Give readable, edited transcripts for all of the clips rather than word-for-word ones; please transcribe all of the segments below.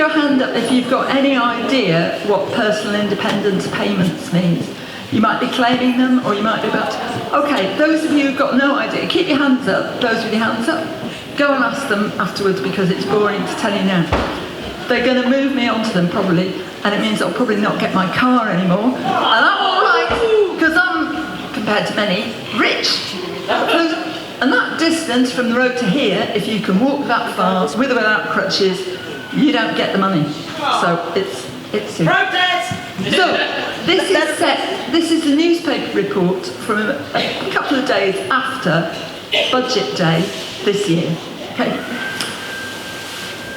your hand up if you've got any idea what personal independence payments means. You might be claiming them, or you might be about to. Okay, those of you who've got no idea, keep your hands up. Those with your hands up, go and ask them afterwards, because it's boring to tell you now. They're going to move me onto them probably, and it means I'll probably not get my car anymore. And I'm all right, because I'm, compared to many, rich. And that distance from the road to here, if you can walk that far with or without crutches, you don't get the money. So it's protest. So this is a newspaper report from a couple of days after Budget Day this year. Okay.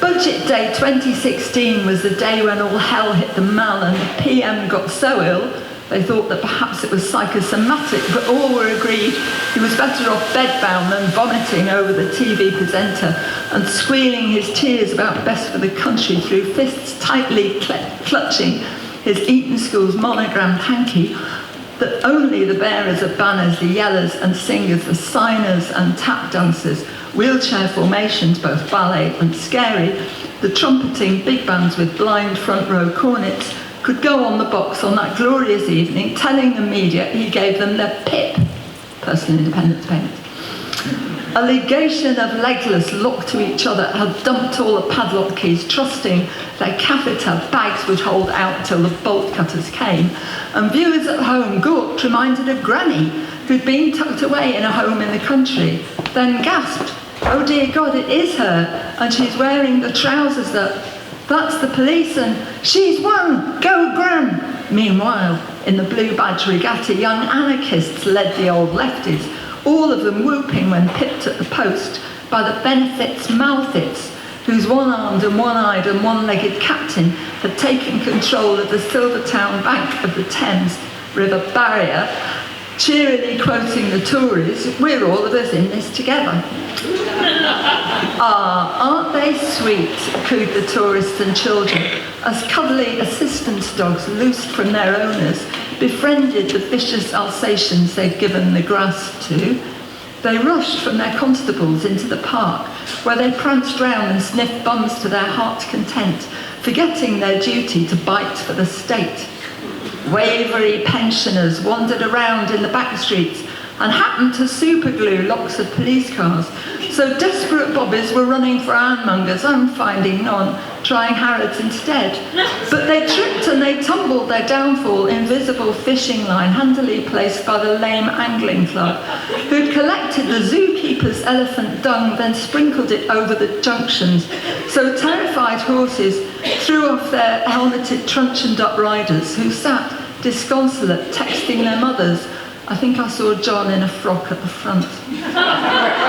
Budget Day 2016 was the day when all hell hit the man and the PM got so ill they thought that perhaps it was psychosomatic, but all were agreed he was better off bedbound than vomiting over the TV presenter and squealing his tears about best for the country through fists tightly clutching his Eton School's monogrammed hanky, that only the bearers of banners, the yellers and singers, the signers and tap dancers, wheelchair formations, both ballet and scary, the trumpeting big bands with blind front row cornets, could go on the box on that glorious evening telling the media he gave them the PIP, personal independence payments. A legation of legless locked to each other had dumped all the padlock keys, trusting their catheter bags would hold out till the bolt cutters came, and viewers at home gawked, reminded of Granny, who'd been tucked away in a home in the country, then gasped, "Oh dear God, it is her, and she's wearing the trousers that's the police, and she's won, go Gran!" Meanwhile, in the blue badge regatta, young anarchists led the old lefties, all of them whooping when pipped at the post by the benefits Malthits, whose one-armed and one-eyed and one-legged captain had taken control of the Silvertown bank of the Thames River barrier, cheerily quoting the Tories, "We're all of us in this together." "Ah, aren't they sweet," cooed the tourists and children, as cuddly assistance dogs loosed from their owners befriended the vicious Alsatians they'd given the grass to. They rushed from their constables into the park, where they pranced round and sniffed bums to their heart's content, forgetting their duty to bite for the state. Wavery pensioners wandered around in the back streets and happened to superglue locks of police cars. So desperate bobbies were running for ironmongers and finding none, trying Harrods instead. But they tripped and they tumbled, their downfall, invisible fishing line handily placed by the lame angling club, who'd collected the zookeeper's elephant dung, then sprinkled it over the junctions. So terrified horses threw off their helmeted truncheoned-up riders, who sat disconsolate, texting their mothers. I think I saw John in a frock at the front.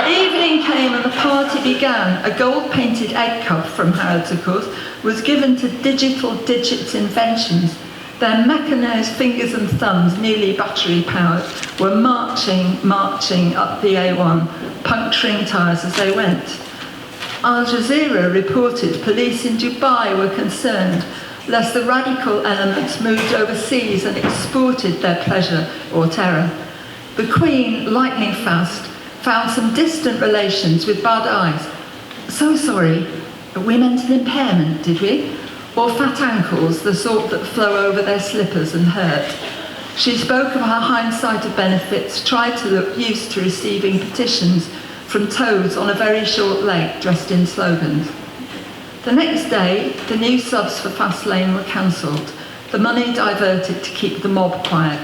Evening came and the party began. A gold-painted egg cup from Harrods, of course, was given to Digital Digits Inventions. Their mechanized fingers and thumbs, nearly battery-powered, were marching up the A1, puncturing tyres as they went. Al Jazeera reported police in Dubai were concerned lest the radical elements moved overseas and exported their pleasure or terror. The Queen, lightning fast, found some distant relations with bad eyes. "So sorry, we meant an impairment, did we? Or fat ankles, the sort that flow over their slippers and hurt." She spoke of her hindsight of benefits, tried to look used to receiving petitions from toads on a very short leg dressed in slogans. The next day, the new subs for Fastlane were cancelled, the money diverted to keep the mob quiet.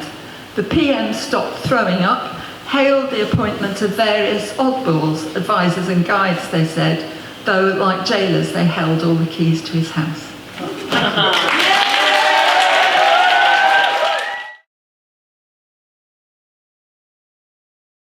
The PM stopped throwing up, hailed the appointment of various oddballs, advisors and guides, they said, though, like jailers, they held all the keys to his house.